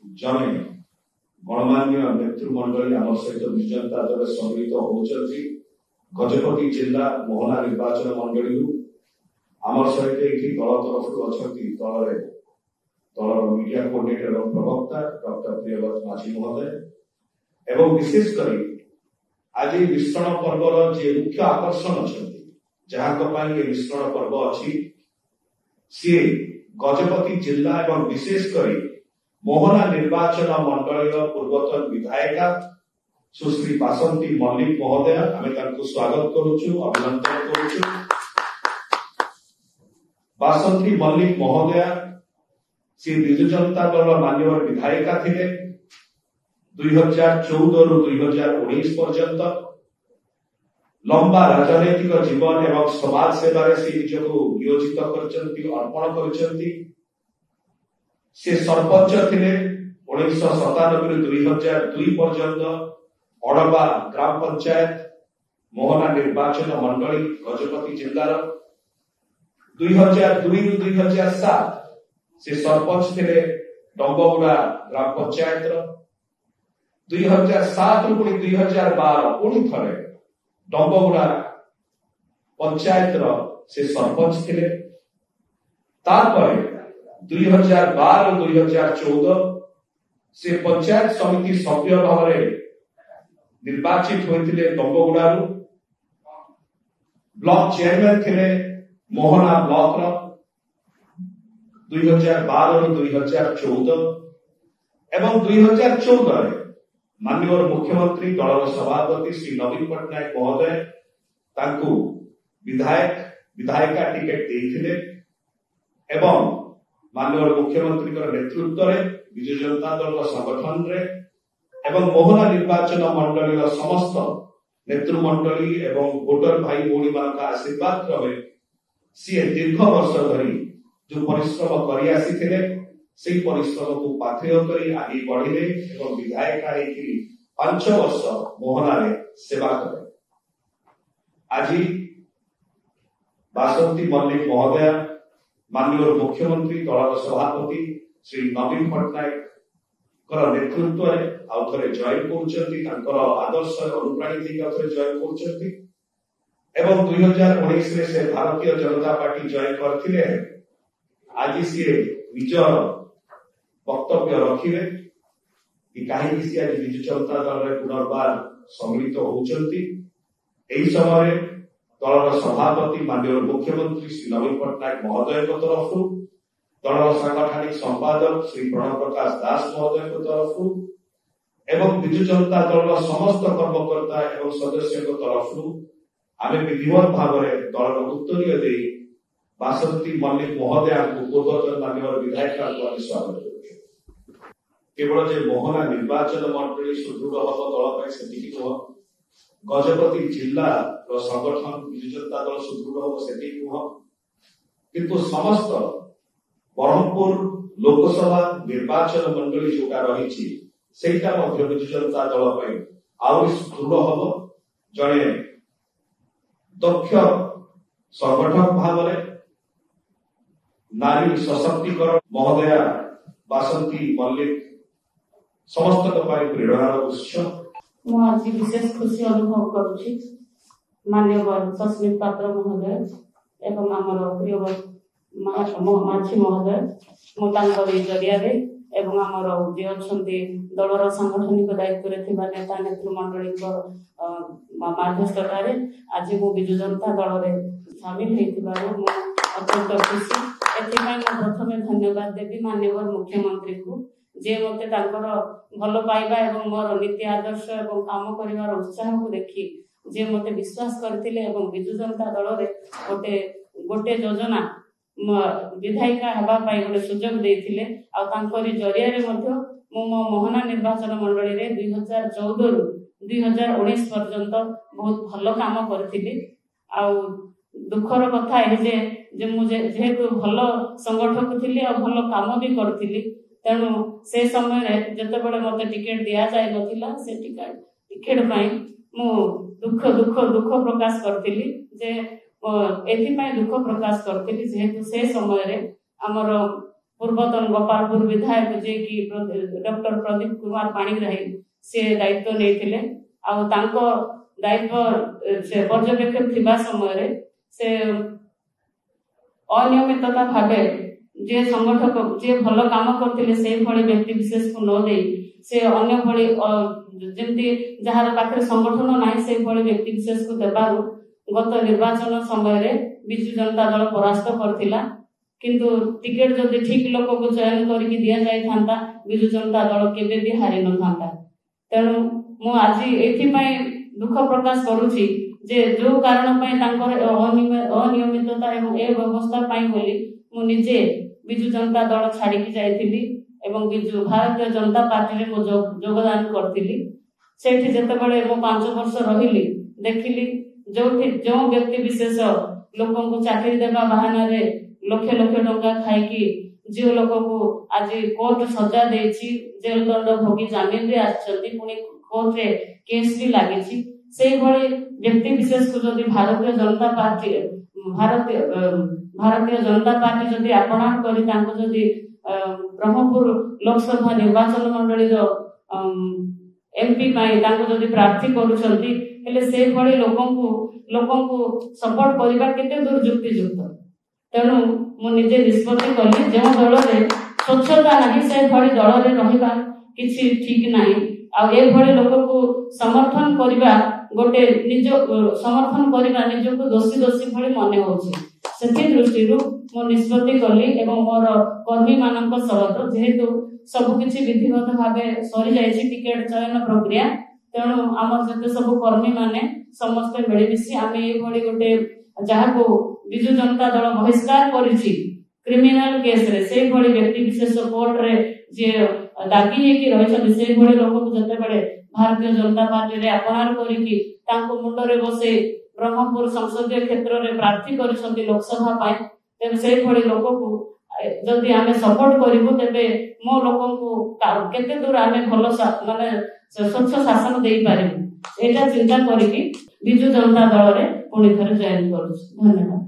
जने गणमान्य नेतृमंडली आम सहित विजु जनता दल सम्मिलित होती गजपति जिला मोहना निर्वाचन मंडली आम सहित ये दल तरफ अच्छा दल दलर मीडिया कोऑर्डिनेटर और प्रवक्ता डॉक्टर प्रियव्रत माझी महोदय एवं विशेषकर आज मिश्रण पर्वर जे मुख्य आकर्षण अच्छा जहाँ मिश्रण पर्व अच्छी सी गजपति जिला एवं विशेषकर मोहना निर्वाचन मंडल पूर्वतन विधायिका सुश्री बासंती मल्लिक महोदय आम स्वागत करुचु अभिनंदन करुचु। बासंती मल्लिक महोदय सी विजु जनता दल मान्यवर विधायिका थिले 2014 रु 2019 पर्यंत लंबा राजनैतिक जीवन एवं समाज सेवारे से निजको नियोजित करचंती अर्पण करचंती। से सरपंच थिले 1997 रु 2002 पर्यंत अड़बा ग्राम पंचायत मोहना निर्वाचन मंडली गजपति जिलार 2002 रु 2007 से सरपंच थे डंबगुड़ा ग्राम पंचायत 2007 रु 2012 पुणी थे डंबगुड़ा पंचायत से सरपंच थे। 2012 रु 2014 से पंचायत समिति सभ्य भाव निर्वाचित होते डंबगुड़ा ब्लॉक चेयरमैन थे मोहना ब्लॉक 2012 रु 2014 एवं 2014 माननीय मुख्यमंत्री दलर सभापति श्री नवीन पट्टनायक महोदय तांकु विधायिका टिकेट देइथिले एवं माननीय मुख्यमंत्री नेतृत्व में विजु जनता दल संगठन रे एवं मोहना निर्वाचन मंडली समस्त नेतृमंडली एवं वोटर भाई भौणी मान आशीर्वाद क्रमे सी दीर्घ वर्ष धरी जो परिश्रम करि आसीथिले से परिश्रम को पाथेय करी आगे बढ़िले एवं विधायिका 5 वर्ष मोहना रे सेवा करे। आज बासंती मल्लिक महोदय माननीय मुख्यमंत्री दलर सभापति श्री नवीन पट्टनायक नेतृत्व में आउ थे जॉइन कर आदर्श अनुप्राणित जॉइन कर 2019 रे से भारतीय जनता पार्टी जॉइन करथिले। आज सी निज वक्तव्य रखिले कि कहीं सी आज विजु जनता दल में पुनर्बार सम्मिलित होउचंती। एही समय दलर सभापति माननीय मुख्यमंत्री श्री नवीन पट्टनायक महोदय तरफ दलर सांगठनिक संपादक श्री प्रणव प्रकाश दास महोदय तरफ एवं विजु जनता दल समस्त कर्मकर्ता एवं सदस्य तरफ आम विधिवत भाव में दलर उत्तरीय दे बासंती मल्लिक महोदय पूर्वतन माननीय विधायिका स्वागत कर केवल जे मोहना निर्वाचन मंडली सुदृढ़ हम दल से नुह गजपति जिला संगठन विजु जनता दल सुदृढ़ हम से नुह किंतु समस्त ब्रह्मपुर लोकसभा निर्वाचन मंडली जोटा रही विजु जनता दल आउरी सुदृढ़ हम जड़े दक्ष संगठक भाव नारी सशक्तिकरण महोदया बासंती मल्लिक समस्त प्रेरणार उत्स आज विशेष खुशी अनुभव करुछि मान्यवर सस्मित पात्र महोदय एवं आमर प्रिय माझी महोदय मोटांगरी जरिया एवं आमर जे अच्छे दलर सांगठनिक दायित्व रे नेता नेतृमंडली मध्यस्थतार आज मु विजु जनता दल में सामिल होती अत्यंत खुशी। एथिपाई प्रथम धन्यवाद देवी माननीय मुख्यमंत्री को जे मते भल पाइबा एवं मोर नीति आदर्श एवं काम करिवार उत्साह को देखी जे मते विश्वास करथिले एवं विजु जनता दल रे गोटे योजना विधायिका हेबा पाई गोटे सुजोग देथिले आ तांकरी जरिया रे मध्य मो मोहना निर्वाचन मंडली रे 2014 रु 2019 पर्यंत बहुत भल काम करथिली। आ दुखर कथा है जे मुझे जेहेतु भल संगठक थी और भल कम भी करी तेणु से समय जितेबाला मत टिकेट दि जाए ना से टिकेट मु दुख दुख दुख प्रकाश करी जे एपाई दुख प्रकाश करी जेहेतु से समय आमर पूर्वतन गोपालपुर विधायक जे कि डॉक्टर प्रदीप कुमार पाणिग्राही से दायित्व नहीं दायित्व से पर्यवेक्षक थिबा समय से अनियमितता भावे जे संगठक जे भल काम करते से भली व्यक्ति विशेष को न दे से अन्य भली जमती जार पाखे संगठन ना से भली व्यक्ति विशेष को देबारु गत निर्वाचन समय विजु जनता दल परास्त करथिला किंतु टिकेट जदि ठीक लोक को चयन करके दिया जाय थांता विजु जनता दल केबे भी हारि न थांता। तेणु मु आज एथि पई दुख प्रकाश करूची जे जो कारण पई तांकर अनियमितता एवं ए व्यवस्था पई बोली मु निजे विजु जनता दल छाड़ी की जाइथिली एवं विजु भारतीय जनता पार्टी रे मु योगदान करथिली। सेठी जते बळे मु 5 वर्ष रहिली देखिली जो व्यक्ति विशेष लोक को चाकरी देवा बहाना रे लक्ष लक्ष टंका खाई जो लोक को आज कोर्ट सजा देछि जेल दंड भोगी जमीन रे आछथि पुनी कोर्ट रे केस भी लागिछि से भली व्यक्ति विशेष को जदि भारतीय जनता पार्टी जदि अपना करी तांको जदि ब्रह्मपुर लोकसभा निर्वाचन मंडली रो एमपी पाई तांको जदि प्रार्थी करूछंती हेले से भली लोकन को सपोर्ट करबा केते दूर युक्तियुक्त। तेणु मु निजे निष्पत्ति कली जो दल रे स्वच्छता नहीं से भली दल रे रहिबा किछि ठीक नहीं आ ए भली लोक को समर्थन करबा गोटे निज समर्थन करबा निज को दोषी भली मन होछि सेथि दृष्टि मु निष्पत्ति कली एवं मोर कर्मी मानक सहित जेहेतु सब किछि विधिवत भावे सरी जाइछि टिकेट चयन प्रक्रिया तेणु आमर जते सब कर्मी माने समस्त मिलमिशी आम ये गोटे जहाँ को विजु जनता दल बहिष्कार करिछि क्रिमिनाल केस रे से भली व्यक्ति विशेष कोर्ट रे जे दागी हेकी रहिछन से भली लोक को जते बडे भारतीय जनता पार्टी रे अपनार करिकि तांको मुंड रे बसे ब्रह्मपुर संसदीय क्षेत्र रे प्रार्थी करिसंती लोकसभा पाए तेबे से भली लोक को जदि आमे सपोर्ट करिवो तेबे मो लोकन को केते दूर आमे भलो माने स्वच्छ शासन दे पारिबो एटा चिंता करिकि विजु जनता दल रे पुणी थरे जॉइन करूछु। धन्यवाद।